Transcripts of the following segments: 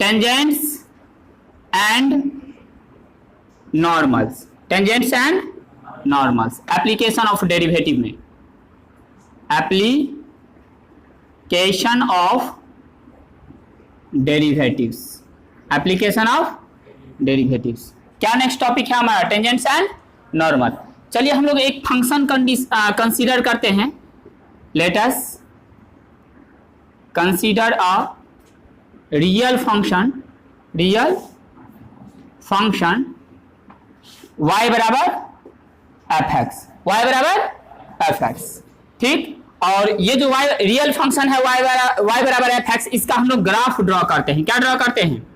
Tangents and normals, tangents and normals, application of derivative में, application of derivatives, application of derivatives. क्या next topic है हमारा? Tangents and normal. चलिए हम लोग एक फंक्शन कंसीडर करते हैं। Let us consider a real function y बराबर fx, y बराबर fx, ठीक। और ये जो y रियल फंक्शन है y बराबर fx, इसका हम लोग ग्राफ ड्रॉ करते हैं। क्या ड्रॉ करते हैं?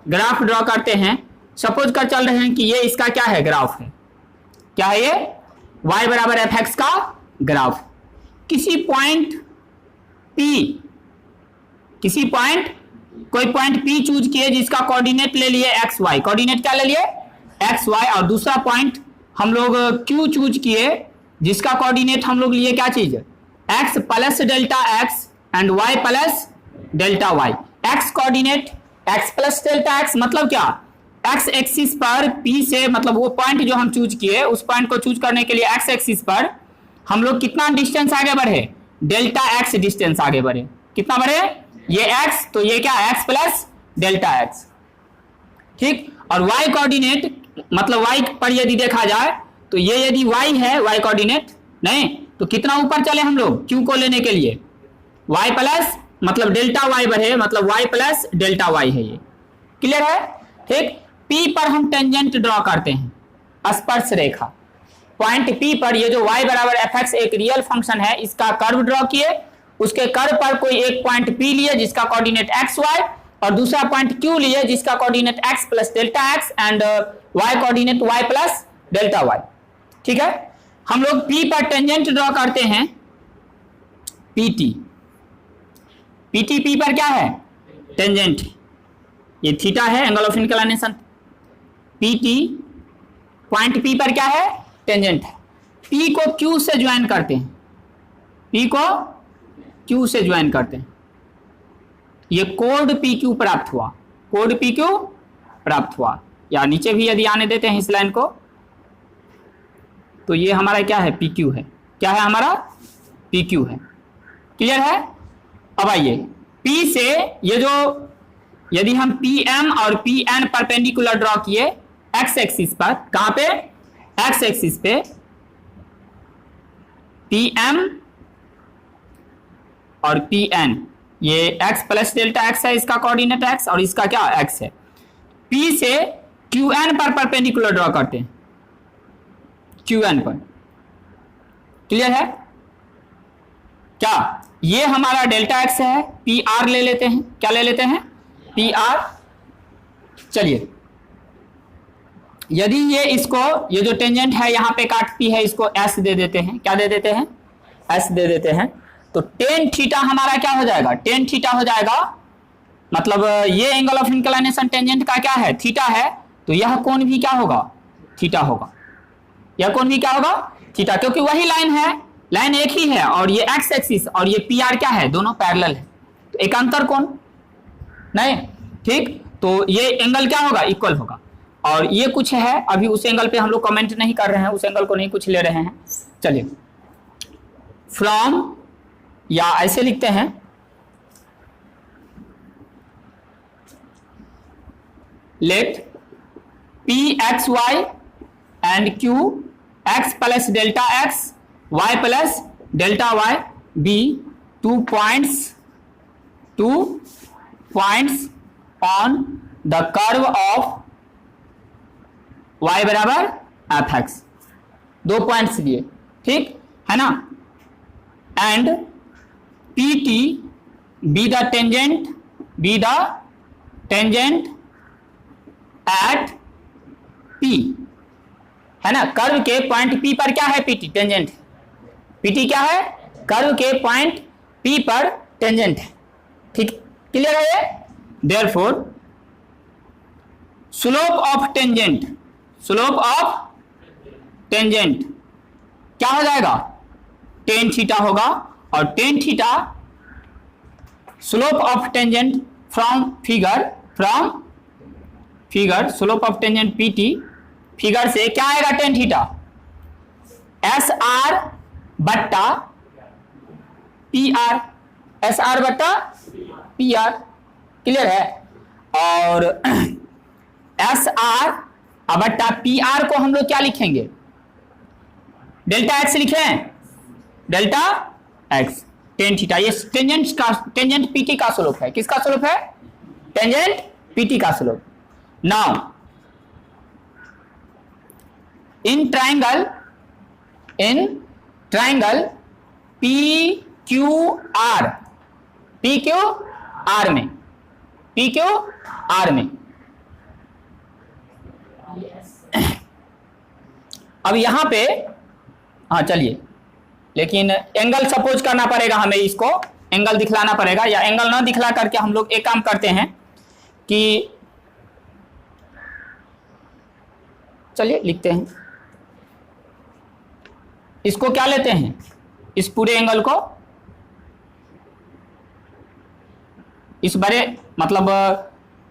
ग्राफ ड्रॉ करते हैं। सपोज कर चल रहे हैं कि ये इसका क्या है? ग्राफ है। क्या है ये? y बराबर fx का ग्राफ। किसी पॉइंट p, किसी पॉइंट, कोई पॉइंट p चूज किए जिसका कोऑर्डिनेट ले लिए एक्स वाई, कोऑर्डिनेट क्या ले लिए? X y. और दूसरा पॉइंट हम लोग q चूज किए जिसका कोऑर्डिनेट हम लोग लिए क्या चीज? x plus delta x and y plus delta y। x coordinate x plus delta x मतलब क्या? x एक्सिस पर p से, मतलब वो पॉइंट जो हम चूज किए, उस पॉइंट को चूज करने के लिए x एक्सिस पर हम लोग कितना डिस्टेंस आगे बढ़े? डेल्टा x डिस्टेंस आगे बढ़े। कितना बढ़े? ये x, तो ये क्या? x प्लस डेल्टा x, ठीक। और y कोऑर्डिनेट मतलब y पर यदि देखा जाए तो ये यदि y है, y कोऑर्डिनेट नहीं, तो कितना ऊपर चले हम लोग q को लेने के लिए? y प्लस मतलब डेल्टा y बढ़े, मतलब y प्लस डेल्टा y है। ये क्लियर है, ठीक। p पर हम टेंजेंट ड्रॉ करते हैं, स्पर्श रेखा। पॉइंट p पर ये जो y बराबर fx एक रियल फंक्शन है, इसका कर्व ड्रॉ किए, उसके कर्व पर कोई एक पॉइंट p लिए जिसका कोऑर्डिनेट x y, और दूसरा पॉइंट q लिए जिसका coordinate x plus delta x and y coordinate y plus delta y, ठीक है। हम लोग p पर टेंजेंट ड्रॉ करते हैं, pt। pt p पर क्या है? टेंजेंट। ये थीटा है, angle of inclination. pt point p पर क्या है? टेंजेंट है। p को q से ज्वाइन करते हैं, p को q से ज्वाइन करते हैं, ये कोड PQ प्राप्त हुआ, कोड PQ प्राप्त हुआ। या नीचे भी यदि आने देते हैं इस लाइन को, तो ये हमारा क्या है? PQ है। क्या है हमारा? PQ है। क्लियर है? अब आइए P से ये जो, यदि हम PM और PN परपेंडिकुलर ड्रॉ किए x एक्सिस पर, कहां पे? x एक्सिस पे, PM और PN, ये x प्लस डेल्टा x है, इसका कोऑर्डिनेट x और इसका क्या? x है। P से QN पर परपेंडिकुलर ड्रॉ करते हैं, QN पर। क्लियर है? क्या ये हमारा डेल्टा x है, PR ले लेते हैं। क्या ले लेते हैं? PR। चलिए यदि ये इसको, ये जो टेंजेंट है यहाँ पे काट p है, इसको s दे देते हैं। क्या दे देते हैं? s दे देते हैं। तो टेन थीटा हमारा क्या हो जाएगा? टेन थीटा हो जाएगा। मतलब ये एंगल ऑफ इंक्लिनेशन टेंजेंट का क्या है? थीटा है। तो यह कोण भी क्या होगा? थीटा होगा। यह कोण भी क्या होगा? थीटा, क्योंकि वही लाइन है, लाइन एक ही है, और ये एक्स एक्सिस और ये पी आर क्या है? दोनों पैरेलल है, तो एक अंतर कोण नहीं, ठीक। तो ये एंगल क्या होगा? इक्वल होगा। और ये कुछ है, अभी उस एंगल पे हम लोग कमेंट नहीं कर रहे हैं, उस एंगल को नहीं कुछ ले रहे हैं। चलिए फ्रॉम, या ऐसे लिखते हैं, let P x y and Q x plus delta x y plus delta y be two points on the curve of y बराबर एफ एक्स। दो पॉइंट्स लिए, ठीक है ना। And P T be the tangent at P, है ना। Curve के point P पर क्या है? PT टेंजेंट है। PT क्या है? कर्व के पॉइंट P पर टेंजेंट है, ठीक। क्लियर है ये? देयरफॉर स्लोप ऑफ टेंजेंट क्या हो जाएगा? टेन थीटा होगा। और tan theta slope of tangent from from figure slope of tangent PT, figure से क्या आएगा टेन थीटा, एस आर बट्टा पी आर, एस आर बट्टा पी आर, क्लियर है। और एस आर बट्टा पी आर को हम लोग क्या लिखेंगे, डेल्टा एक्स लिखें, डेल्टा एक्स टेन थीटा, ये टेंजेंट पीटी का स्लोप है। किसका स्लोप है, टेंजेंट पीटी का slope. Now in triangle P Q R, P Q R में, पी क्यू आर में, अब यहां पे हाँ चलिए, लेकिन एंगल सपोज करना पड़ेगा हमें, इसको एंगल दिखलाना पड़ेगा, या एंगल ना दिखला करके हम लोग एक काम करते हैं कि चलिए लिखते हैं, इसको क्या लेते हैं, इस पूरे एंगल को, इस बड़े मतलब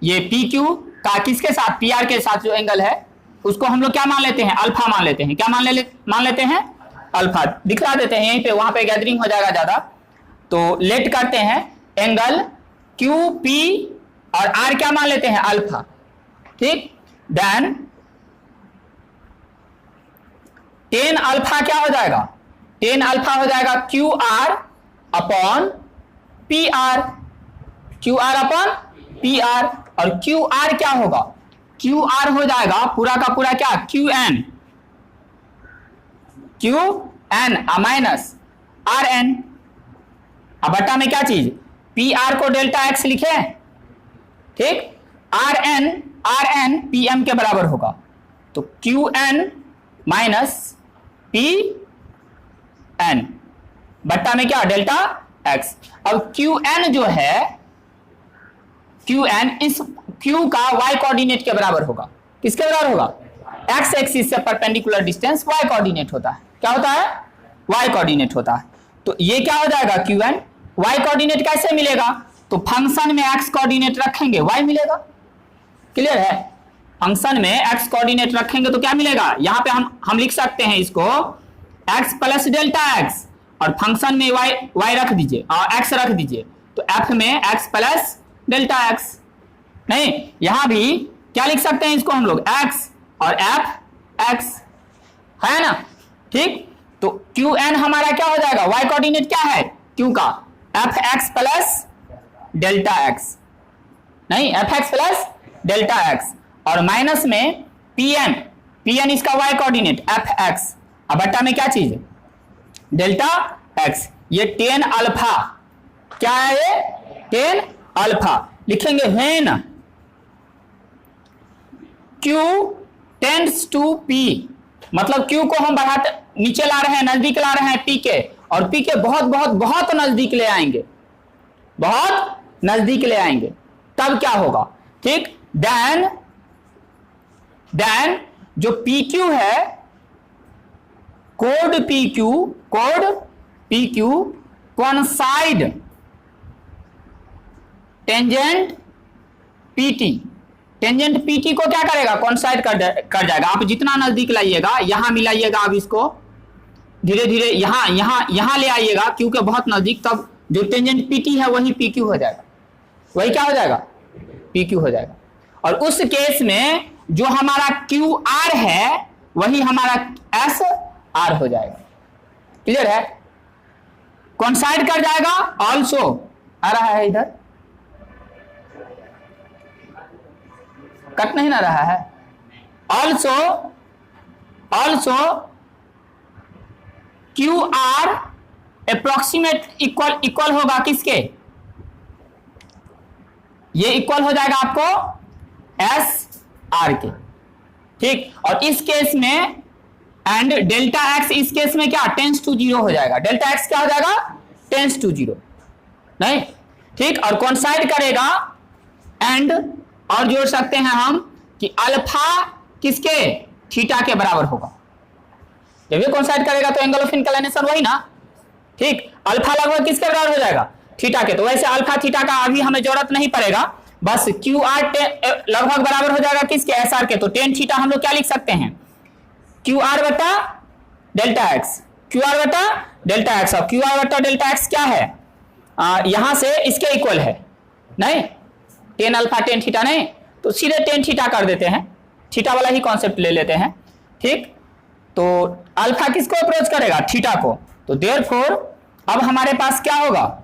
ये पी क्यू का किसके साथ, पी आर के साथ जो एंगल है उसको हम लोग क्या मान लेते हैं, अल्फा मान लेते हैं। क्या मान लेते हैं, अल्फा। दिखला देते हैं यहीं पे, वहां पे गैदरिंग हो जाएगा ज्यादा, तो लेट करते हैं एंगल क्यू पी और आर क्या मान लेते हैं, अल्फा, ठीक। देन टेन अल्फा क्या हो जाएगा, टेन अल्फा हो जाएगा Q R upon P R, Q R upon P R, और क्यू आर क्या होगा, क्यू आर हो जाएगा पूरा का पूरा क्या, Q N, Q N minus R N, अब बट्टा में क्या चीज, पी आर को डेल्टा एक्स लिखे, ठीक, आर एन पी एम के बराबर होगा, तो Q N minus P N बट्टा में क्या, डेल्टा एक्स। अब क्यू एन जो है, क्यू एन इस क्यू का वाई कोऑर्डिनेट के बराबर होगा, किसके बराबर होगा, एक्स एक्सिस से परपेंडिकुलर डिस्टेंस वाई कोऑर्डिनेट होता है, क्या होता है, वाई कोऑर्डिनेट होता है। तो ये क्या हो जाएगा, क्यू एन, वाई कोऑर्डिनेट कैसे मिलेगा, तो फंक्शन में एक्स कोऑर्डिनेट रखेंगे वाई मिलेगा, क्लियर है। फंक्शन में एक्स कोऑर्डिनेट रखेंगे तो क्या मिलेगा, यहां पे हम लिख सकते हैं इसको एक्स प्लस डेल्टा एक्स, और फंक्शन में वाई रख दीजिए और एक्स रख दीजिए, तो एफ में एक्स प्लस डेल्टा एक्स, नहीं यहां भी क्या लिख सकते हैं इसको हम लोग, एक्स और एफ एक्स, है ना, ठीक। तो क्यू एन हमारा क्या हो जाएगा, वाई कोऑर्डिनेट क्या है क्यू का, f x plus delta x, नहीं f x plus delta x, और माइनस में पी एन इसका वाई कोऑर्डिनेट एफ एक्स, अब बट्टा में क्या चीज है, डेल्टा एक्स। ये टेन अल्फा क्या है, ये टेन अल्फा लिखेंगे, when q tends to p, मतलब क्यू को हम बढ़ाते नीचे ला रहे हैं, नजदीक ला रहे हैं पी के, और पी के बहुत बहुत बहुत नजदीक ले आएंगे, बहुत नजदीक ले आएंगे, तब क्या होगा, ठीक। देन जो पी क्यू है, code P Q coincide tangent PT, tangent PT को क्या करेगा, कोइंसाइड कर जाएगा। आप जितना नजदीक लाइएगा, यहां मिलाइएगा, आप इसको धीरे धीरे यहां ले आइएगा, क्योंकि बहुत नजदीक, तब जो टेंजेंट पीटी है वही पी क्यू हो जाएगा, वही क्या हो जाएगा, पी क्यू हो जाएगा। और उस केस में जो हमारा क्यू आर है वही हमारा एस आर हो जाएगा, क्लियर है, कोइंसाइड कर जाएगा। ऑल्सो आ रहा है, इधर कट नहीं ना रहा है, also Q R approximate equal होगा किसके, ये इक्वल हो जाएगा आपको एस आर के, ठीक। और इस केस में एंड डेल्टा एक्स इस केस में क्या टेंस टू जीरो हो जाएगा, डेल्टा एक्स क्या हो जाएगा, टेंस टू जीरो, नहीं, ठीक। और कोइंसाइड करेगा एंड, और जोड़ सकते हैं हम कि अल्फा किसके, थीटा के बराबर होगा। जब ये कोइंसाइड करेगा तो एंगल ऑफ इंक्लिनेशन वही ना, ठीक। अल्फा लगभग किसके बराबर हो जाएगा, थीटा के। तो वैसे अल्फा थीटा का अभी हमें जरूरत नहीं पड़ेगा, बस क्यू आर लगभग बराबर हो जाएगा किसके, एस आर के। तो टेन थीटा हम लोग क्या लिख सकते हैं, क्यू आर बटा डेल्टा एक्स, क्यू आर बटा डेल्टा एक्स। और क्यू आर बटा डेल्टा एक्स क्या है, यहां से इसके इक्वल है, नहीं टेन अल्फा टेन थीटा नहीं, तो सीधे टेन थीटा कर देते हैं, थीटा वाला ही कॉन्सेप्ट ले लेते हैं, ठीक। तो अल्फा किसको अप्रोच करेगा, थीटा को। तो देयरफॉर अब हमारे पास क्या होगा,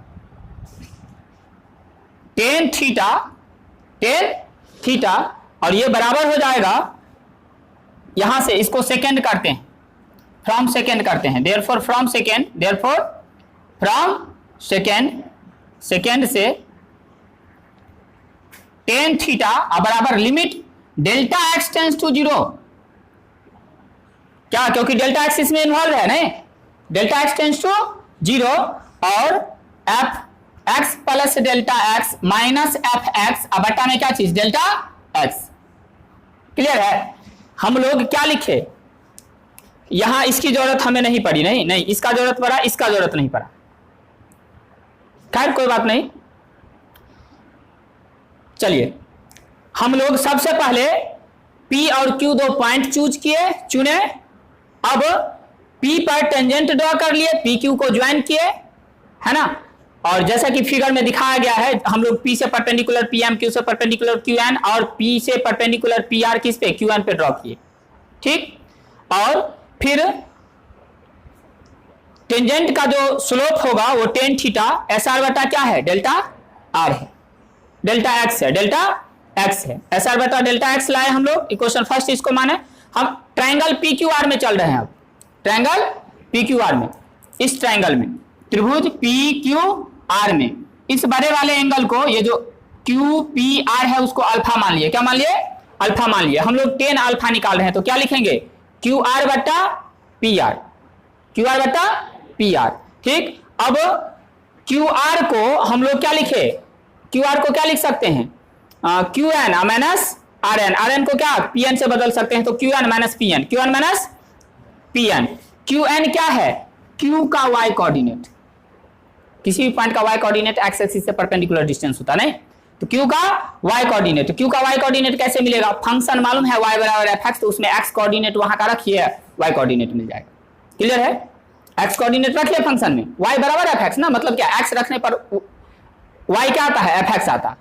टेन थीटा और ये बराबर हो जाएगा, यहां से इसको सेकेंड करते हैं, फ्रॉम सेकेंड करते हैं, देयरफॉर फ्रॉम सेकेंड से टेन थीटा बराबर limit delta x tends to 0, क्या, क्योंकि डेल्टा एक्स इसमें इन्वॉल्व है, नहीं, डेल्टा एक्स टेंस टू 0 और F x plus delta x minus f x बटा में क्या चीज, डेल्टा एक्स। क्लियर है। हम लोग क्या लिखे, यहां इसकी जरूरत हमें नहीं पड़ी, नहीं इसका जरूरत पड़ा, इसका जरूरत नहीं पड़ा, खैर कोई बात नहीं। चलिए हम लोग सबसे पहले P और Q दो पॉइंट चुने, अब P पर टेंजेंट ड्रॉ कर लिए, PQ को ज्वाइन किए, है ना। और जैसा कि फिगर में दिखाया गया है, हम लोग P से परपेंडिकुलर PM, Q से परपेंडिकुलर QN और P से परपेंडिकुलर PR किस पे, QN पे ड्रॉ किए, ठीक। और फिर टेंजेंट का जो स्लोप होगा वो टेन थीटा SR बटा क्या है, डेल्टा R है, डेल्टा एक्स है, डेल्टा एक्स है, SR बटा डेल्टा एक्स लाए हम लोग, इक्वेशन फर्स्ट इसको माने। हम ट्राइंगल PQR में चल रहे हैं, अब ट्राइंगल PQR में, इस ट्राइंगल में त्रिभुज PQR में इस बड़े वाले एंगल को, ये जो QPR है उसको अल्फा मान लिए, क्या मान लिए, अल्फा मान लिए। हम लोग 10 अल्फा निकाल रहे हैं, तो क्या लिखेंगे, QR बटा PR, QR बटा PR, ठीक। अब QR को हम लोग क्या लिखे, QR को क्या लिख सकते हैं, QN माइनस RN, RN को क्या PN से बदल सकते हैं, तो QN minus PN, QN minus PN। QN क्या है, Q का Y कोऑर्डिनेट, किसी भी पॉइंट का Y कोऑर्डिनेट एक्स एक्सिस से परपेंडिकुलर डिस्टेंस होता नहीं, तो Q का Y कोऑर्डिनेट, तो Q का Y कोऑर्डिनेट कैसे मिलेगा, फंक्शन मालूम है y बराबर fx, तो उसमें x कोऑर्डिनेट वहां का रखिए, y कोऑर्डिनेट मिल जाएगा। क्लियर है, x कोऑर्डिनेट रखिए फंक्शन में, y बराबर fx ना, मतलब क्या x रखने पर y क्या आता है, fx आता है।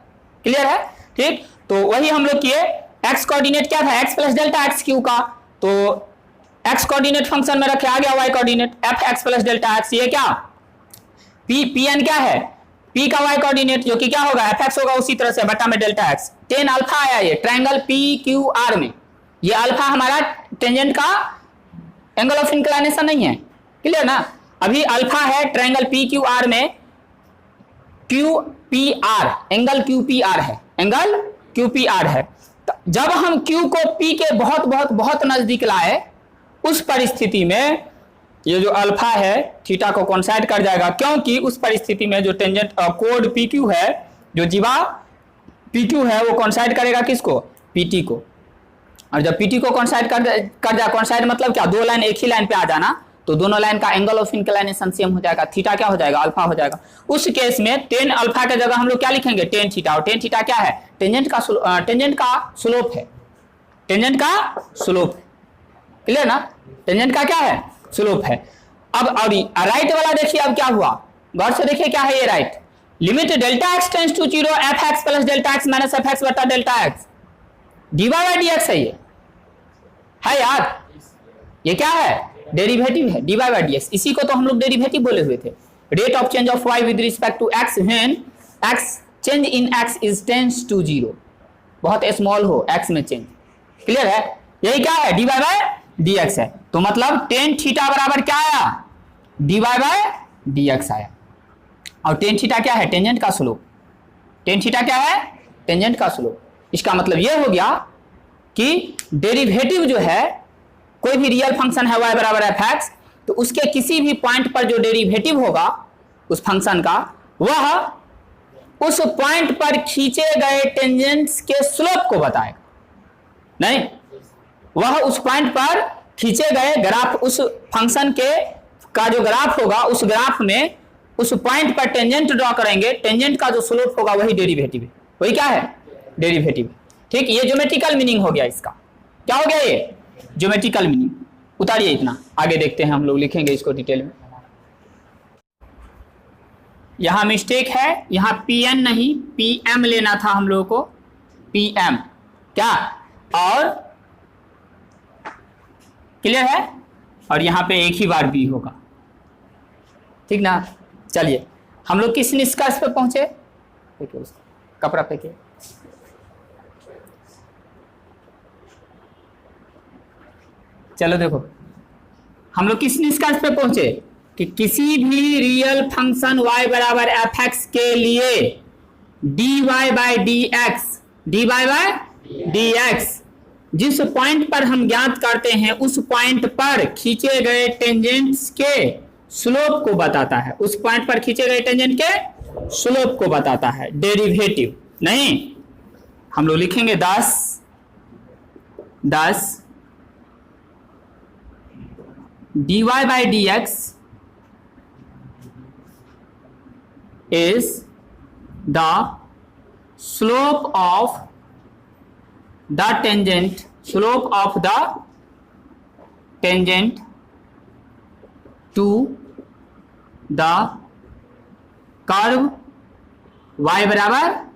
क्लियर है, ठीक। तो वही हम लोग किए, x कोऑर्डिनेट क्या था, x plus delta x Q का, तो x कोऑर्डिनेट फंक्शन में रखे, आ गया y coordinate fx plus delta x, ये क्या Pn क्या है, P का y कोऑर्डिनेट जो कि क्या होगा, fx होगा, उसी तरह से बटा में डेल्टा एक्स। 10 अल्फा आया ये ट्रायंगल PQR में, ये अल्फा हमारा टेंजेंट का एंगल ऑफ इंक्लिनेशन नहीं है, क्लियर ना। अभी अल्फा है ट्रायंगल PQR में, QPR एंगल QPR है, एंगल QPR है। तो जब हम Q को P के बहुत बहुत बहुत नजदीक लाए, उस परिस्थिति में ये जो अल्फा है थीटा को कोइंसाइड कर जाएगा, क्योंकि उस परिस्थिति में जो टेंजेंट कोड PQ है, जो जीवा PQ है, वो कोइंसाइड करेगा किसको, PT को। और जब PT को कोइंसाइड कर जा, कोइंसाइड मतलब क्या, दो लाइन एक ही लाइन पे आ जाना, तो दोनों लाइन का एंगल ऑफ इंक्लिनेशन सेम हो जाएगा, थीटा क्या हो जाएगा, अल्फा हो जाएगा। उस केस में 10 अल्फा के जगह हम लोग क्या लिखेंगे, टेन थीटा। और टेन थीटा क्या है, टेंजेंट का स्लोप है, टेंजेंट का स्लोप, क्लियर ना, टेंजेंट का क्या है, स्लोप है। अब और राइट वाला देखिए, अब क्या हुआ, गौर से देखिए क्या है ये right, limit delta x tends to 0 f x plus delta x minus f x बटा delta x, dy by dx है, ये है यार, ये क्या है, डेरिवेटिव है, dy बाई dx। इसी को तो हम लोग डेरिवेटिव बोले हुए थे, rate of change of y with respect to x when x change in x is tends to 0, बहुत स्मॉल हो x में चेंज, क्लियर है, यही क्या है, dy बाई dx है। तो मतलब टेन थीटा बराबर क्या आया, dy बाई dx आया। और टेन थीटा क्या है, टेंजेंट का स्लोप, टेन थीटा क्या है, टेंजेंट का स्लोप। इसका मतलब यह हो गया कि डेरिवेटिव जो है, कोई भी रियल फंक्शन है y बराबर fx, तो उसके किसी भी पॉइंट पर जो डेरिवेटिव होगा उस फंक्शन का, वह उस पॉइंट पर खींचे गए टेंजेंट्स के स्लोप को बताएगा, नहीं, वह उस पॉइंट पर खींचे गए ग्राफ, उस फंक्शन के का जो ग्राफ होगा, उस ग्राफ में उस पॉइंट पर टेंजेंट ड्रॉ करेंगे, टेंजेंट का जो स्लोप होगा वही डेरिवेटिव है, वही क्या है, डेरिवेटिव। ठीक, ये ज्योमेट्रिकल मीनिंग हो गया इसका। क्या हो गया ये? Geometrical meaning. उतारिए इतना, आगे देखते हैं, हम लोग लिखेंगे इसको डिटेल में। यहां मिस्टेक है, यहां पीएन नहीं पीएम लेना था हम लोगों को, पीएम क्या, और क्लियर है, और यहां पे एक ही बार बी होगा। ठीक ना। चलिए हम लोग किस निष्कर्ष पे पहुंचे? कपड़ा फेंकिए। चलो देखो हम लोग किस निष्कर्ष पे पहुंचे कि किसी भी रियल फंक्शन y बराबर एफ एक्स के लिए dy बाई डी एक्स जिस पॉइंट पर हम ज्ञात करते हैं उस पॉइंट पर खींचे गए टेंजेंट्स के स्लोप को बताता है, उस पॉइंट पर खींचे गए टेंजेंट के स्लोप को बताता है, डेरिवेटिव नहीं। हम लोग लिखेंगे 10 dy by dx is the slope of the tangent to the curve y बराबर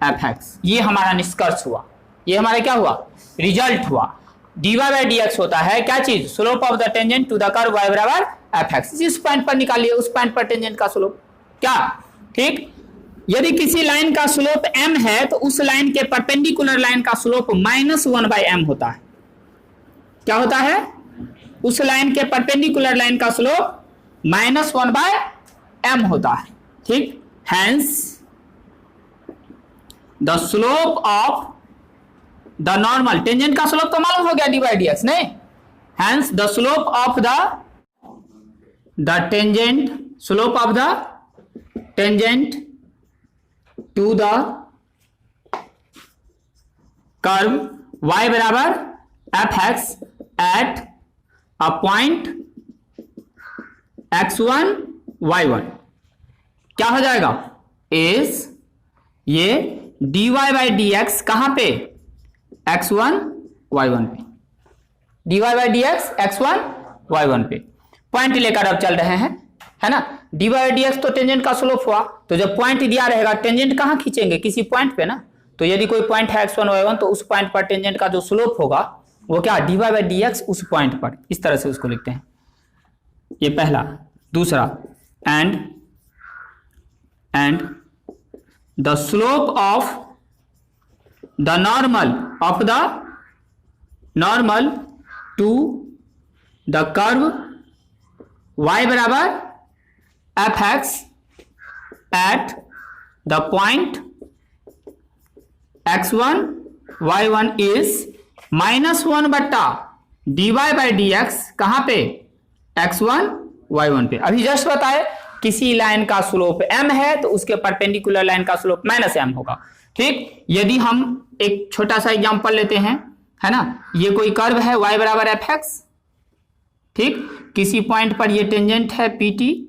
एफ एक्स। ये हमारा निष्कर्ष हुआ, ये हमारा क्या हुआ? रिजल्ट हुआ। dy बाई डी एक्स होता है क्या चीज? Slope of the tangent to the curve y बराबर एफ एक्स। जिस पॉइंट पर निकालिए उस पॉइंट पर टेंजेंट का स्लोप क्या। ठीक, यदि किसी लाइन का स्लोप m है तो उस लाइन के परपेंडिकुलर लाइन का स्लोप -1/m होता है। क्या होता है? उस लाइन के परपेंडिकुलर लाइन का स्लोप -1/m होता है। ठीक, hence the slope of the normal, tangent का स्लोप तो मालूम हो गया डी बाई डी एक्स, नहीं। Hence the slope of the tangent to the curve y बराबर F x at a point x1 y1 क्या हो जाएगा? इज ये dy बाई डी एक्स कहां पे? x1 y1 पे, dy by d x x1 y1 पे पॉइंट लेकर अब चल रहे हैं, है ना। dy बाई डी एक्स तो टेंजेंट का स्लोप हुआ, तो जब पॉइंट दिया रहेगा टेंजेंट कहां खींचेंगे? किसी पॉइंट पे ना। तो यदि कोई पॉइंट है x1 y1 तो उस पॉइंट पर टेंजेंट का जो स्लोप होगा वो क्या? dy बाई डी एक्स उस पॉइंट पर, इस तरह से उसको लिखते हैं। ये पहला। दूसरा, and the slope of the normal to the curve y बराबर F x at the point x1 y1 is -1 dy by d x कहां पे? x1 y1 पे। अभी जस्ट बताए किसी लाइन का स्लोप m है तो उसके परपेंडिकुलर लाइन का स्लोप -m होगा। ठीक, यदि हम एक छोटा सा एग्जांपल लेते हैं, है ना। ये कोई कर्व है y बराबर एफ एक्स। ठीक, किसी पॉइंट पर ये टेंजेंट है pt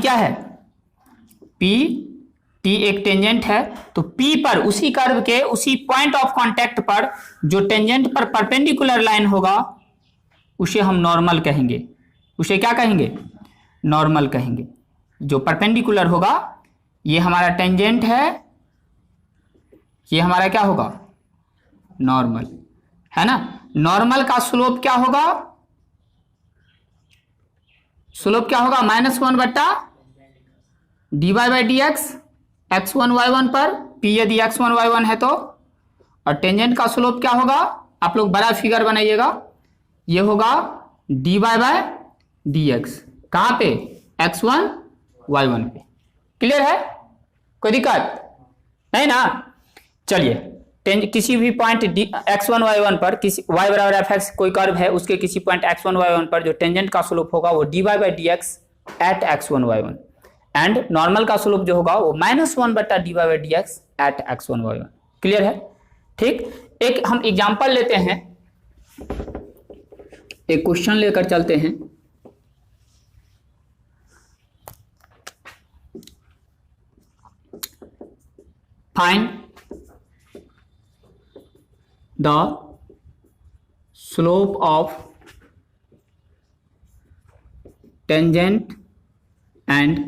क्या है? pt एक टेंजेंट है, तो p पर उसी कर्व के उसी पॉइंट ऑफ कांटेक्ट पर जो टेंजेंट पर परपेंडिकुलर लाइन होगा उसे हम नॉर्मल कहेंगे। उसे क्या कहेंगे? नॉर्मल कहेंगे। जो परपेंडिकुलर होगा, ये हमारा टेंजेंट है, ये हमारा क्या होगा? नॉर्मल, है ना। नॉर्मल का स्लोप क्या होगा? स्लोप क्या होगा? -1 dy by d x x1 y1 पर, p यदि x1 y1 है तो, और टेंजेंट का स्लोप क्या होगा? आप लोग बड़ा फिगर बनाइएगा, ये होगा dy बाई डी एक्स कहां पे? x1 y1 पे। क्लियर है? कोई दिक्कत नहीं ना। चलिए किसी भी पॉइंट x1 y1 पर, किसी y बराबर एफ एक्स कोई कर्व है, उसके किसी पॉइंट x1 y1 पर जो टेंजेंट का स्लोप होगा वो dy by d x at x1 y1, and normal का स्लोप जो होगा वो -1 dy by d x at x1 y1। Clear है? ठीक, एक हम एग्जांपल लेते हैं, एक क्वेश्चन लेकर चलते हैं। Find the slope of tangent and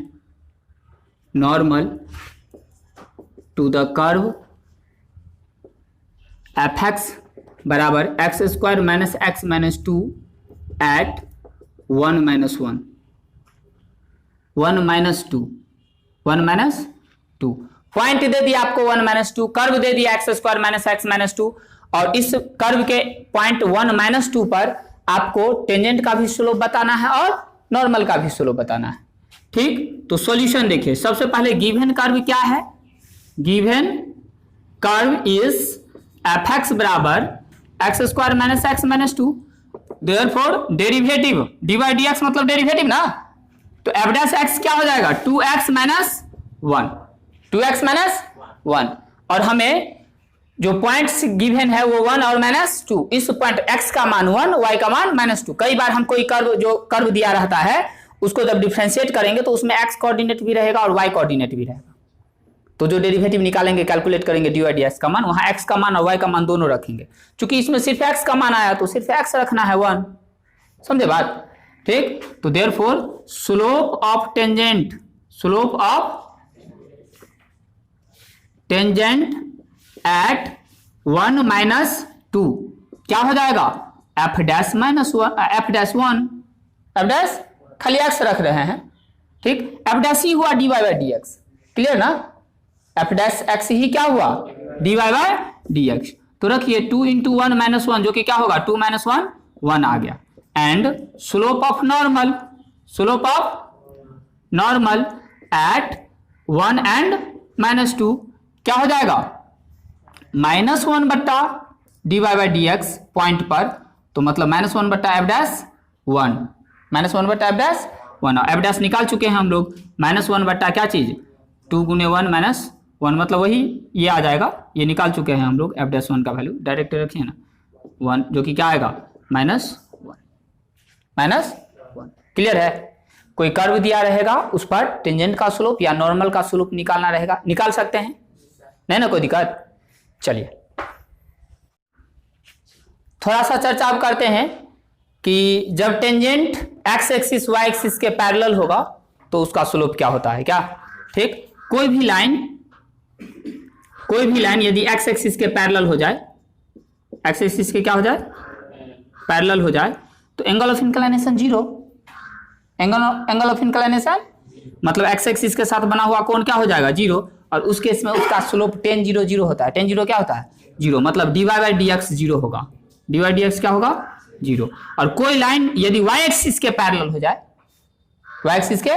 normal to the curve f x बराबर x square minus x minus two at 1 minus 1 1 minus 2 1 minus 2 point दे दिया आपको 1 माइनस 2, कर्व दे दिया x square minus x minus 2, और इस कर्व के point 1 minus 2 पर आपको टेंजेंट का भी स्लोप बताना है और नॉर्मल का भी स्लोप बताना है। ठीक, तो सॉल्यूशन देखिए। सबसे पहले गिवन कर्व क्या है? Given curve is f x बराबर x square minus x minus 2, therefore derivative d by d x मतलब डेरिवेटिव ना, तो एफ डैश एक्स क्या हो जाएगा 2x माइनस 1, 2x माइनस 1, और हमें जो पॉइंट्स गिवन है वो 1 और माइनस 2, इस पॉइंट x का मान 1 y का मान माइनस 2। कई बार हम कोई कर्व जो कर्व दिया रहता है उसको जब डिफरेंशिएट करेंगे तो उसमें x कोऑर्डिनेट भी रहेगा और y कोऑर्डिनेट भी रहेगा, तो जो डेरिवेटिव निकालेंगे कैलकुलेट करेंगे डी वाई डी एक्स का मान, वहां x का मान और y का मान दोनों रखेंगे। चूंकि इसमें सिर्फ x का मान आया तो सिर्फ x रखना है 1, समझे बात? ठीक, तो therefore slope of tangent, slope of tangent at 1 minus 2 क्या हो जाएगा f dash minus 1, f dash 1, f dash खाली एक्स रख रहे हैं। ठीक, एफ डैश ही हुआ d y by d x, clear ना? एफ डैश एक्स ही क्या हुआ d y by d x. तो रखिए 2 इंटू 1 माइनस 1 जो कि क्या होगा 2 माइनस 1 1 आ गया, and slope of normal, slope of normal at 1 and minus 2 क्या हो जाएगा माइनस 1 बट्टा d y by d x point पर, तो मतलब माइनस 1 बट्टा एफ डैश 1, माइनस 1 बट्टा एफ डैश 1, एफ डैश निकाल चुके हैं हम लोग, माइनस 1 बट्टा क्या चीज 2 गुने 1 माइनस 1 मतलब वही ये आ जाएगा, ये निकाल चुके हैं हम लोग एफ डैश 1 का वैल्यू, डायरेक्ट रखिए ना 1 जो कि क्या आएगा माइनस 1, माइनस 1। क्लियर है? कोई कर्व दिया रहेगा उस पर टेंजेंट का स्लोप या नॉर्मल का स्लोप निकालना रहेगा, निकाल सकते हैं, नहीं ना कोई दिक्कत। चलिए थोड़ा सा चर्चा अब करते हैं कि जब tangent x axis y axis के पैरेलल होगा तो उसका स्लोप क्या होता है क्या। ठीक, कोई भी लाइन यदि एक्स एक्सिस के पैरेलल हो जाए, एक्स एक्सिस के क्या हो जाए पैरेलल हो जाए, तो angle of inclination zero, angle of inclination मतलब एक्स एक्सिस के साथ बना हुआ कोण क्या हो जाएगा जीरो, और उस केस में उसका स्लोप टेन जीरो जीरो होता है, टेन जीरो क्या होता है जीरो, मतलब d y by d x zero होगा, डी वाई डी एक्स क्या होगा जीरो। और कोई लाइन यदि वाई एक्सिस के पैरेलल हो जाए, वाई एक्सिस के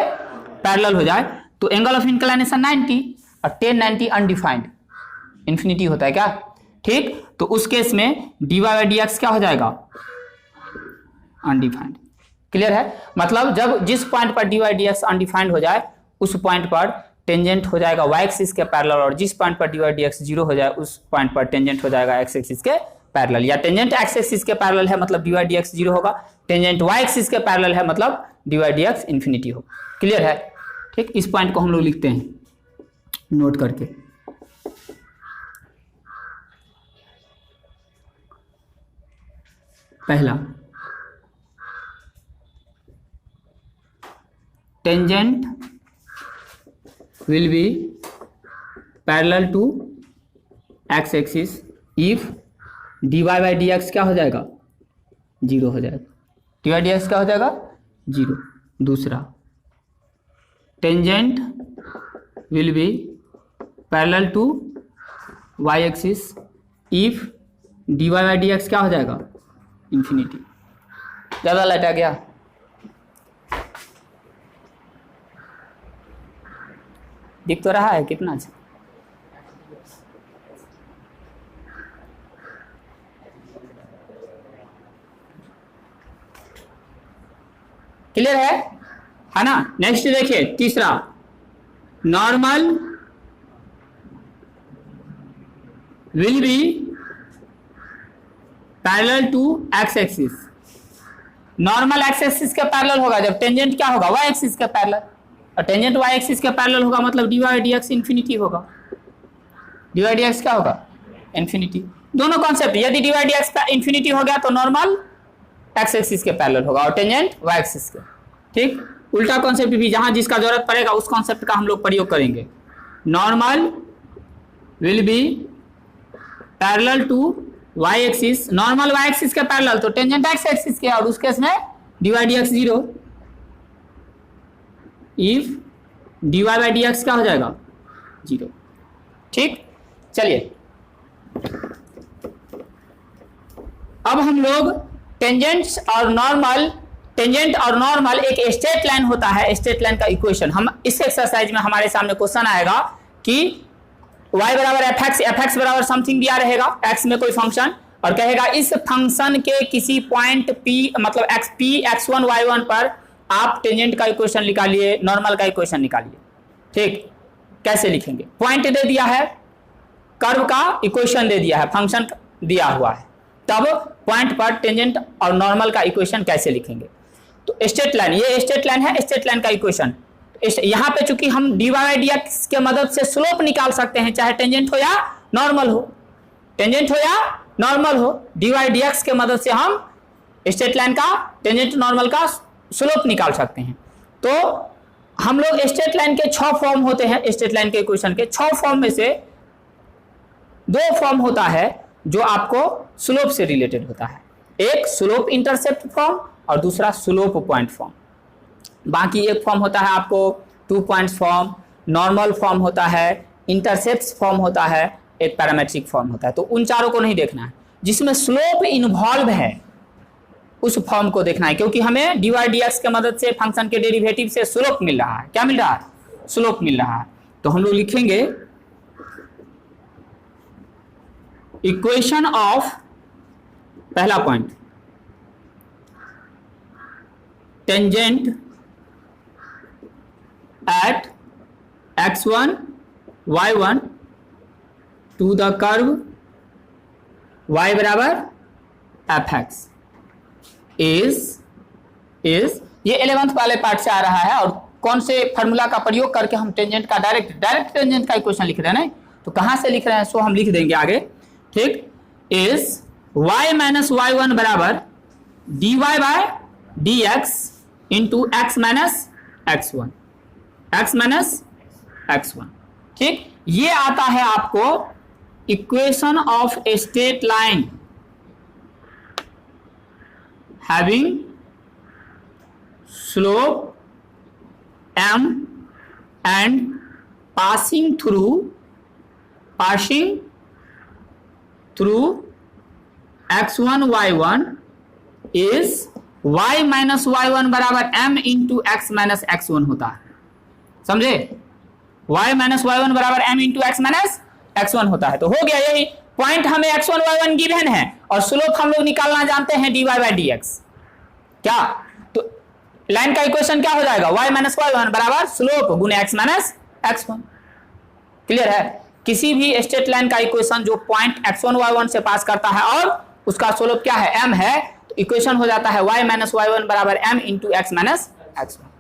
पैरेलल हो जाए, तो एंगल ऑफ इंक्लिनेशन 90 और टेन 90 अनडिफाइंड, इंफिनिटी होता है क्या। ठीक, तो उस केस में d y by d x क्या हो जाएगा अनडिफाइंड। क्लियर है? मतलब जब जिस पॉइंट पर d y d x undefined हो जाए उस पॉइंट पर टेंजेंट हो जाएगा वाई एक्सिस के पैरेलल, और जिस पॉइंट पर d y d x zero हो जाए उस पॉइंट पर टेंजेंट हो जाएगा एक्स एक्सिस के पैरेलल, या टेंजेंट एक्स एक्सिस के पैरेलल है मतलब d y d x zero होगा, टेंजेंट वाई एक्सिस के पैरेलल है मतलब d y d x infinity होगा। क्लियर है? ठीक, इस पॉइंट को हम लोग लिखते हैं नोट करके। पहला, tangent will be parallel to x axis if dy by dx क्या हो जाएगा जीरो हो जाएगा, dy by dx क्या हो जाएगा जीरो। दूसरा, tangent will be parallel to y axis if dy by dx क्या हो जाएगा इंफिनिटी। ज़्यादा लाइट आ गया? दिख तो रहा है कितना अच्छा। क्लियर है ना? नेक्स्ट देखिए तीसरा, normal will be parallel to x axis. Normal x axis के पैरेलल होगा जब टेंजेंट क्या होगा वाई एक्सिस के पैरेलल, और टेंजेंट वाई एक्सिस के पैरेलल होगा मतलब d y d x infinity होगा। dydx क्या होगा, इन्फिनिटी। दोनों कॉन्सेप्ट, यदि dydx इन्फिनिटी हो गया तो नॉर्मल एक्स एक्सिस के पैरेलल होगा और टेंजेंट वाई एक्सिस के। ठीक, उल्टा कॉन्सेप्ट भी जहां जिसका जरूरत पड़ेगा उस कॉन्सेप्ट का हम लोग प्रयोग करेंगे। Normal will be parallel to y axis, normal y axis के पैरेलल तो टेंजेंट एक्स एक्सिस के, और उस केस में dydx 0, if dy by d x क्या हो जाएगा, 0। ठीक, चलिए अब हम लोग टेंजेंट्स और नॉर्मल, टेंजेंट और नॉर्मल एक स्ट्रेट लाइन होता है, स्ट्रेट लाइन का इक्वेशन हम इस एक्सरसाइज में हमारे सामने क्वेश्चन आएगा कि y बराबर एफ एक्स बराबर समथिंग दिया रहेगा, x में कोई फंक्शन, और कहेगा इस फंक्शन के किसी पॉइंट p मतलब x1 y1 पर आप टेंजेंट का इक्वेशन निकालिए, नॉर्मल का इक्वेशन निकालिए। ठीक, कैसे लिखेंगे, पॉइंट दे दिया है, कर्व का इक्वेशन दे दिया है, फंक्शन दिया हुआ है, तब पॉइंट पर टेंजेंट और नॉर्मल का इक्वेशन कैसे लिखेंगे। तो स्ट्रेट लाइन, ये स्ट्रेट लाइन है, स्ट्रेट लाइन का इक्वेशन यहाँ पे चूंकि हम dy बाई डी एक्स के मदद से स्लोप निकाल सकते हैं, चाहे टेंजेंट हो या नॉर्मल हो, टेंजेंट हो या नॉर्मल हो, dy डी एक्स के मदद से हम स्ट्रेट लाइन का, टेंजेंट नॉर्मल का स्लोप निकाल सकते हैं। तो हम लोग स्ट्रेट लाइन के 6 फॉर्म होते हैं, स्ट्रेट लाइन के इक्वेशन के 6 फॉर्म में से 2 फॉर्म होता है जो आपको स्लोप से रिलेटेड होता है, एक स्लोप इंटरसेप्ट फॉर्म और दूसरा स्लोप पॉइंट फॉर्म। बाकी एक फॉर्म होता है आपको 2 पॉइंट्स फॉर्म, नॉर्मल फॉर्म होता है, इंटरसेप्ट फॉर्म होता है, एक पैरामेट्रिक फॉर्म होता है। तो उन चारों को नहीं देखना है, जिसमें स्लोप इन्वॉल्व है उस फॉर्म को देखना है, क्योंकि हमें dy dx के मदद से फंक्शन के डेरिवेटिव से स्लोप मिल रहा है। क्या मिल रहा है, स्लोप मिल रहा है। तो हम लोग लिखेंगे इक्वेशन ऑफ, पहला point tangent at x1 y1 to the curve y बराबर fx is ये 11th वाले पार्ट से आ रहा है, और कौन से फॉर्मूला का प्रयोग करके हम टेंजेंट का डायरेक्ट टेंजेंट का इक्वेशन लिख रहे हैं, नहीं तो कहां से लिख रहे हैं सो हम लिख देंगे आगे। ठीक, इज y माइनस y1 बराबर dy by dx into x minus x1, x minus x1। ठीक, ये आता है आपको equation of a straight line having slope m and passing through x1 y1 is y minus y1 बराबर m into x minus x1 होता है। समझे, y minus y1 बराबर m into x minus x1 होता है। तो हो गया, यही पॉइंट हमें x1 y1 गिवन है और स्लोप हम लोग निकालना जानते हैं dy बाई डी एक्स। क्या, तो लाइन का इक्वेशन क्या हो जाएगा, y माइनस y1 बराबर स्लोप गुने x माइनस x1। क्लियर है, किसी भी स्ट्रेट लाइन का इक्वेशन जो पॉइंट x1 y1 से पास करता है और उसका स्लोप क्या है, m है, तो इक्वेशन हो जाता है y माइनस y1 बराबर m into x minus x1।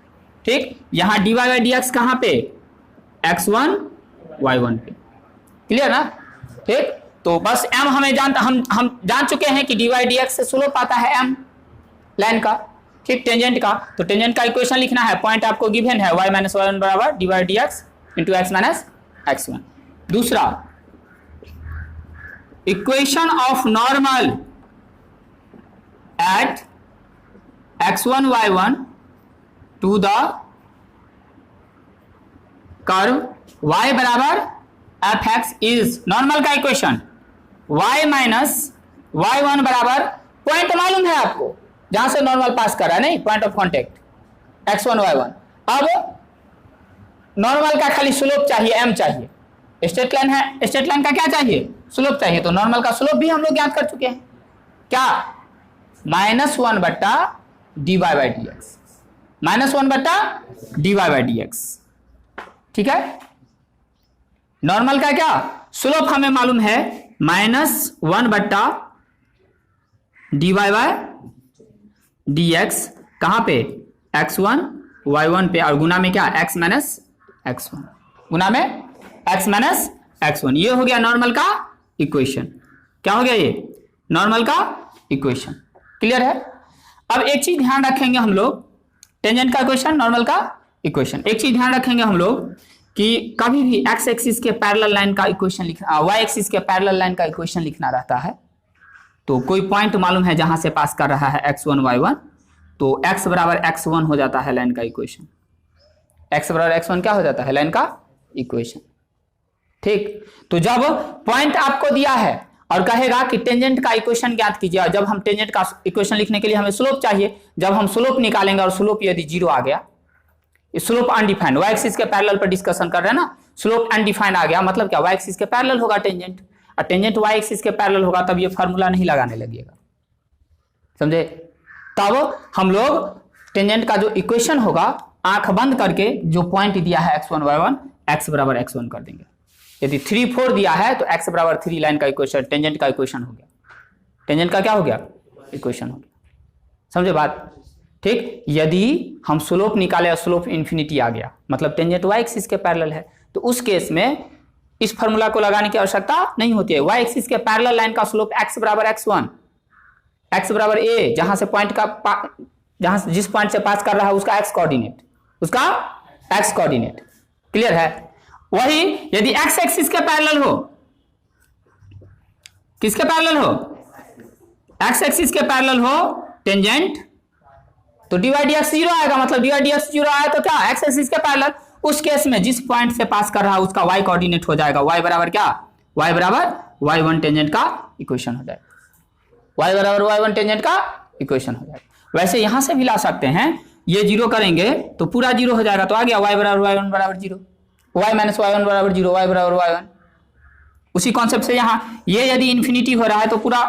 ठीक, यहां dy बाई डी एक्स कहां पे, x1 y1 पे। क्लियर ना। ठीक, तो बस m हमें हम जान चुके हैं कि dy डी एक्स से स्लोप आता है m लाइन का। ठीक, टेंजेंट का, तो टेंजेंट का इक्वेशन लिखना है, पॉइंट आपको गिवन है y माइनस y1 बराबर dy d x into x minus x1। दूसरा equation of normal at x1 y1 to the curve y बराबर fx इज, नॉर्मल का इक्वेशन y माइनस y1 बराबर, पॉइंट मालूम है आपको जहां से नॉर्मल पास कर रहा है, नहीं, point of contact x1 y1। अब नॉर्मल का खाली स्लोप चाहिए, m चाहिए, स्ट्रेट लाइन है, स्ट्रेट लाइन का क्या चाहिए, स्लोप चाहिए। तो नॉर्मल का स्लोप भी हम लोग ज्ञात कर चुके हैं, क्या, -1 बट्टा dy बाई डी एक्स, -1 बट्टा dy बाई डी एक्स। ठीक है, नॉर्मल का क्या स्लोप हमें मालूम है, -1 बट्टा dy बाई डी एक्स, कहां पे, x1 y1 पे, और गुना में क्या, x माइनस x1, गुना में x माइनस x1। ये हो गया नॉर्मल का इक्वेशन। क्या हो गया ये? नॉर्मल का इक्वेशन। क्लियर है? अब एक चीज ध्यान रखेंगे हम लोग, टेंजेंट का इक्वेशन, नॉर्मल का इक्वेशन। एक चीज ध्यान रखेंगे हम लोग कि कभी भी एक्स एक्सिस के पैरेलल लाइन का इक्वेशन लिखना, वाई एक्सिस के पैरेलल लाइन का इक्वेशन लिखना रहता है तो कोई पॉइंट मालूम है जहां से पास कर रहा है x1 y1, तो x बराबर x1 हो जाता है लाइन का इक्वेशन। x बराबर x1 क्या हो जाता है? लाइन का इक्वेशन। ठीक, तो जब पॉइंट आपको दिया है और कहेगा कि टेंजेंट का इक्वेशन ज्ञात कीजिए, और जब हम टेंजेंट का इक्वेशन लिखने के लिए हमें स्लोप चाहिए, जब हम स्लोप निकालेंगे और स्लोप यदि 0 आ गया, स्लोप अनडिफाइंड, वाई एक्सिस के पैरेलल पर डिस्कशन कर रहे हैं ना, स्लोप अनडिफाइंड आ गया मतलब क्या? वाई एक्सिस के पैरेलल होगा टेंजेंट, और टेंजेंट वाई एक्सिस के पैरेलल होगा, तब ये फार्मूला नहीं लगाने लगेगा। समझे? तब हम लोग टेंजेंट का जो इक्वेशन होगा आंख बंद करके जो पॉइंट दिया है x1 y1, x बराबर x1 कर देंगे। यदि 3 4 दिया है तो x बराबर 3 लाइन का इक्वेशन, टेंजेंट का इक्वेशन हो गया। टेंजेंट का क्या हो गया? इक्वेशन हो गया। समझे बात? ठीक, यदि हम स्लोप निकाले और स्लोप इन्फिनिटी आ गया मतलब टेंजेंट वाई एक्सिस के पैरेलल है, तो उस केस में इस फार्मूला को लगाने की आवश्यकता नहीं होती है। वाई एक्सिस के पैरेलल लाइन का स्लोप x बराबर x1, x बराबर a, जहां से पॉइंट का जहां से जिस पॉइंट से पास कर रहा है उसका x कोऑर्डिनेट, उसका x कोऑर्डिनेट। क्लियर है? वही यदि x एक्सिस के पैरेलल हो, किसके पैरेलल हो? x एक्सिस के पैरेलल हो टेंजेंट, तो dy dx 0 आएगा, मतलब dy dx 0 आया तो क्या? x एक्सिस के पैरेलल। उस केस में जिस पॉइंट से पास कर रहा है उसका y कोऑर्डिनेट हो जाएगा, y बराबर क्या? y बराबर y1 टेंजेंट का इक्वेशन हो जाएगा, y बराबर y1 टेंजेंट का इक्वेशन हो जाएगा। वैसे यहां से भी ला सकते हैं, ये 0 करेंगे तो पूरा 0 हो जाएगा, तो आ गया y बराबर y1 बराबर 0, y माइनस y1 बराबर 0, y बराबर y1। उसी कॉन्सेप्ट से यहां ये यदि इन्फिनिटी हो रहा है तो पूरा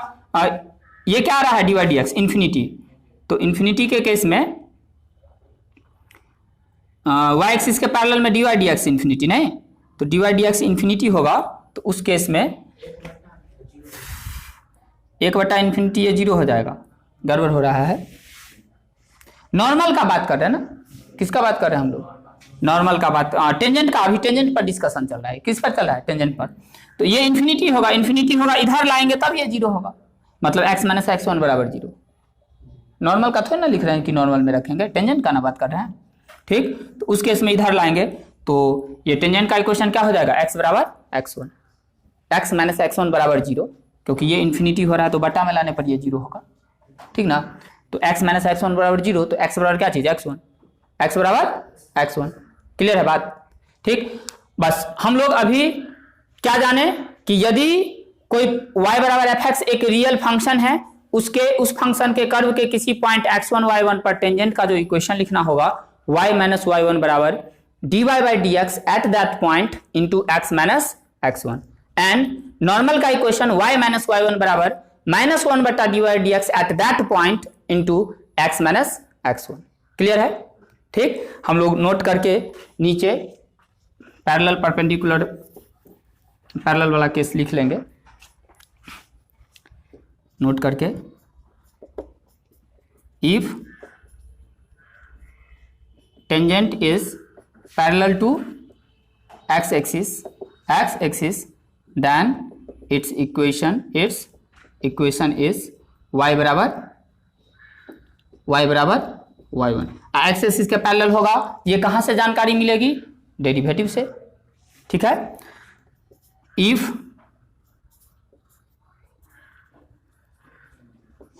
ये क्या आ रहा है? dy dx इन्फिनिटी, तो इन्फिनिटी के केस में y एक्सिस के पैरेलल में dy dx इन्फिनिटी नहीं, तो dy dx इन्फिनिटी होगा, तो उस केस में 1/इन्फिनिटी ये 0 हो जाएगा। गड़बड़ हो रहा है। नॉर्मल का बात कर रहे हैं ना, किसका बात कर रहे हैं हम लोग? नॉर्मल का बात, टेंजेंट का। अभी टेंजेंट पर डिस्कशन चल रहा है। किस पर चल रहा है? टेंजेंट पर। तो ये इन्फिनिटी होगा, इन्फिनिटी होगा, इधर लाएंगे तब ये 0 होगा, मतलब x माइनस x1 बराबर 0। नॉर्मल का थोड़ा ना लिख रहे हैं कि नॉर्मल में रखेंगे, टेंजेंट का ना बात कर रहे हैं। ठीक, तो उस केस में इधर लाएंगे तो ये टेंजेंट का इक्वेशन क्या हो जाएगा? x बराबर x1, x माइनस x1 बराबर 0, क्योंकि ये इन्फिनिटी हो रहा है तो बटा में लाने पर ये 0 होगा। ठीक ना? तो x माइनस x1 बराबर 0, तो x बराबर क्या चीज? x1, x बराबर x1। क्लियर है बात? ठीक, बस हम लोग अभी क्या जाने कि यदि कोई y बराबर fx एक रियल फंक्शन है, उसके उस फंक्शन के कर्व के किसी पॉइंट x1 y1 पर टेंजेंट का जो इक्वेशन लिखना होगा y माइनस y1 बराबर dy by dx at that point into x minus x1, and normal का इक्वेशन y माइनस y1 बराबर -1 बटा dy dx at that point into x minus x1। Clear है? ठीक, हम लोग नोट करके नीचे पैरेलल परपेंडिकुलर पैरेलल वाला केस लिख लेंगे, नोट करके। If tangent is parallel to x axis then its equation is y बराबर y1। x एक्सिस के पैरेलल होगा, ये कहां से जानकारी मिलेगी? डेरिवेटिव से। ठीक है? If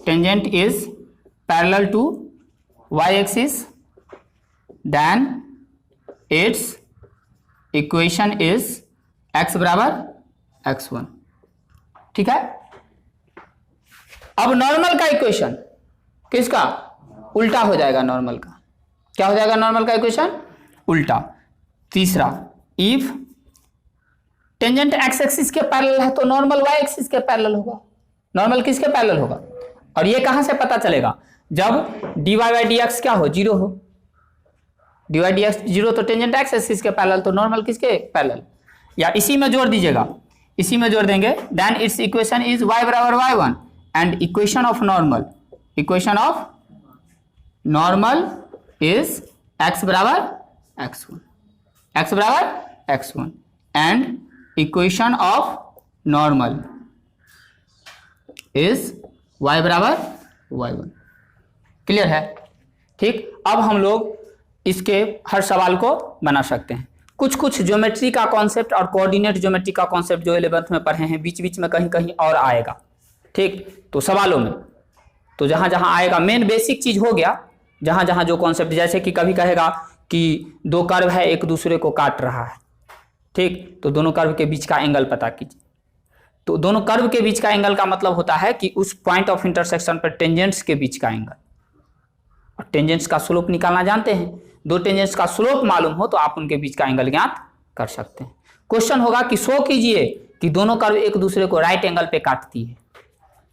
tangent is parallel to y axis then its equation is x बराबर x1। ठीक है? अब नॉर्मल का इक्वेशन किसका? उल्टा हो जाएगा नॉर्मल का। क्या हो जाएगा नॉर्मल का इक्वेशन? उल्टा। तीसरा, इफ टेंजेंट x एक्सिस के पैरेलल है तो नॉर्मल y एक्सिस के पैरेलल होगा। नॉर्मल किसके पैरेलल होगा? और ये कहां से पता चलेगा? जब dy बाई dx क्या हो? 0 हो। dy dx 0 तो टेंजेंट x एक्सिस के पैरेलल, तो नॉर्मल किसके पैरेलल? या इसी में जोड़ दीजिएगा, इसी में जोड़ देंगे। Then its equation is y बराबर y1 and equation of normal is x बराबर x1 and equation of normal is y बराबर y1। क्लियर है? ठीक, अब हम लोग इसके हर सवाल को बना सकते हैं। कुछ कुछ ज्योमेट्री का कॉन्सेप्ट और कोऑर्डिनेट ज्योमेट्री का कॉन्सेप्ट जो 11th में पढ़े हैं, बीच बीच में कहीं कहीं और आएगा। ठीक, तो सवालों में तो जहां जहां आएगा, मेन बेसिक चीज हो गया, जहां जहां जो कॉन्सेप्ट, जैसे कि कभी कहेगा कि दो कर्व है एक दूसरे को काट रहा है, ठीक, तो दोनों कर्व के बीच का एंगल पता कीजिए। तो दोनों कर्व के बीच का एंगल का मतलब होता है कि उस पॉइंट ऑफ इंटरसेक्शन पर टेंजेंट्स के बीच का एंगल, और टेंजेंट्स का स्लोप निकालना जानते हैं। दो टेंजेंट्स का स्लोप मालूम हो तो आप उनके बीच का एंगल ज्ञात कर सकते हैं। क्वेश्चन होगा कि शो कीजिए कि दोनों कर्व एक दूसरे को राइट एंगल पे काटती है।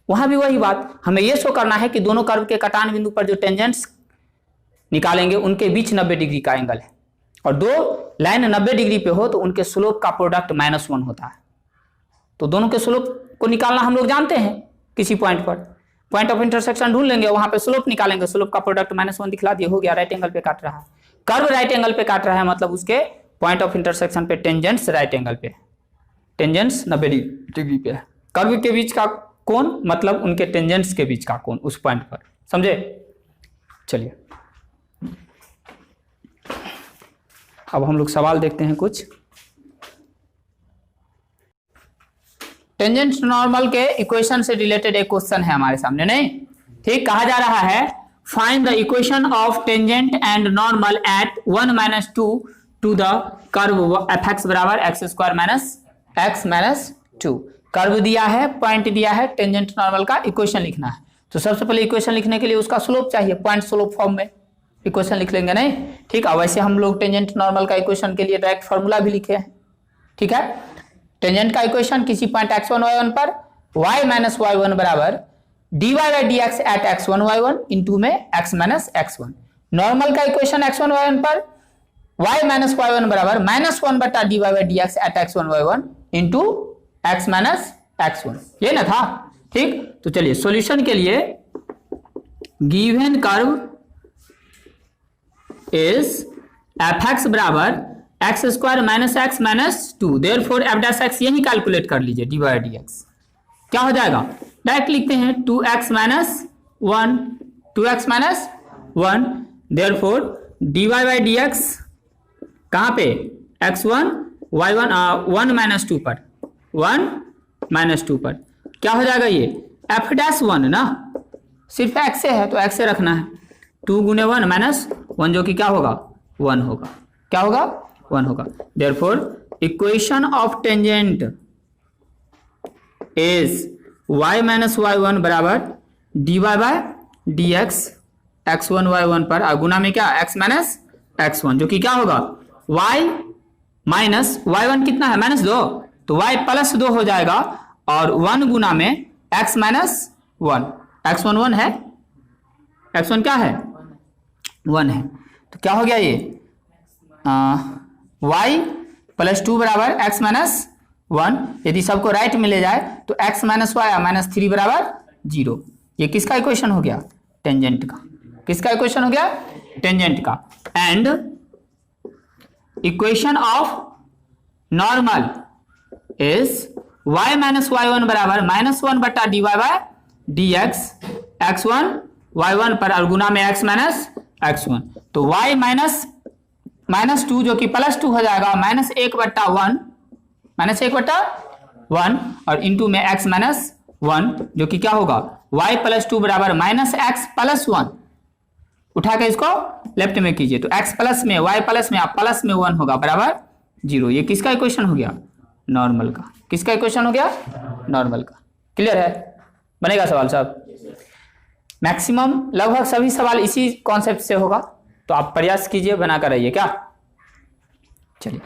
वहां भी वही बात, हमें यह शो करना है कि दोनों कर्व के कटान बिंदु पर जो टेंजेंट्स निकालेंगे उनके बीच 90 डिग्री का एंगल है, और दो लाइन 90 डिग्री पे हो तो उनके स्लोप का प्रोडक्ट -1 होता है। तो दोनों के स्लोप को निकालना हम लोग जानते हैं। किसी पॉइंट पर पॉइंट ऑफ इंटरसेक्शन ढूंढ लेंगे, वहां पे स्लोप निकालेंगे, स्लोप का प्रोडक्ट -1 दिखला दिए, हो गया, राइट एंगल पे काट रहा है। कर्व राइट एंगल पे काट रहा है मतलब उसके पॉइंट ऑफ इंटरसेक्शन पे टेंजेंट्स राइट एंगल पे, टेंजेंट्स 90 डिग्री पे है। कर्व के बीच का कोण मतलब उनके टेंजेंट्स के बीच का कोण उस पॉइंट पर, समझे? चलिए अब हम लोग सवाल देखते हैं कुछ। टेंजेंट नॉर्मल के इक्वेशन से रिलेटेड एक क्वेश्चन है हमारे सामने, नहीं? ठीक, कहा जा रहा है find the equation of tangent and normal at 1 - 2 to the curve fx बराबर x² - x - 2। कर्व दिया है, पॉइंट दिया है, टेंजेंट नॉर्मल का इक्वेशन लिखना है। तो सबसे पहले इक्वेशन लिखने के लिए उसका स्लोप चाहिए, पॉइंट स्लोप फॉर्म में इक्वेशन लिख लेंगे, नहीं? ठीक है, वैसे हम लोग टेंजेंट नॉर्मल का इक्वेशन के लिए डायरेक्ट फॉर्मूला भी लिखे हैं। ठीक है, टेंजेंट का इक्वेशन किसी पॉइंट x1 y1 पर y - y1 बराबर dy/dx at x1 y1 into में x - x1। नॉर्मल का इक्वेशन x1 y1 पर y - y1 बराबर -1/dy/dx eight x1 y1 into x - x1। ये ना था? ठीक, तो चलिए सॉल्यूशन के लिए गिवन कर्व इज fx बराबर x² - x - 2, देयरफॉर f' यही कैलकुलेट कर लीजिए, dy/dx क्या हो जाएगा? डायरेक्ट लिखते हैं 2x - 1 2x - 1, देयरफॉर dy/dx कहाँ पे? x1 y1 1 - 2 पर, 1 - 2 पर क्या हो जाएगा? ये f'1 ना, सिर्फ x से है तो x से रखना है, 2 × 1 - 1 जो कि क्या होगा? 1 होगा। क्या होगा? 1 होगा। Therefore equation of tangent is y - y1 बराबर dy/dx x1 y1 पर और गुना में क्या? x - x1 जो कि क्या होगा? y - y1 कितना है? -2, तो y +2 हो जाएगा, और 1 गुना में x - 1, x1 1 है, x1 क्या है? 1 है, तो क्या हो गया ये? y + 2 बराबर x - 1। यदि सबको राइट में ले जाए तो x - y -3 बराबर 0। ये किसका इक्वेशन हो गया? टेंजेंट का। किसका इक्वेशन हो गया? टेंजेंट का। And equation of normal is y - y1 बराबर -1/dy/dx x1 y1 पर और गुना में x - x1, तो y -2 जो कि +2 हो जाएगा, -1/1 और इंटू में x - 1 जो कि क्या होगा? y + 2 बराबर -x + 1। उठा के इसको लेफ्ट में कीजिए तो x प्लस में y प्लस में प्लस में 1 होगा बराबर 0। ये किसका इक्वेशन हो गया? नॉर्मल का। किसका इक्वेशन हो गया? नॉर्मल का। क्लियर है? बनेगा सवाल साहब? मैक्सिमम लगभग सभी सवाल इसी कॉन्सेप्ट से होगा, तो आप प्रयास कीजिए, बना कर आइए। क्या? चलिए।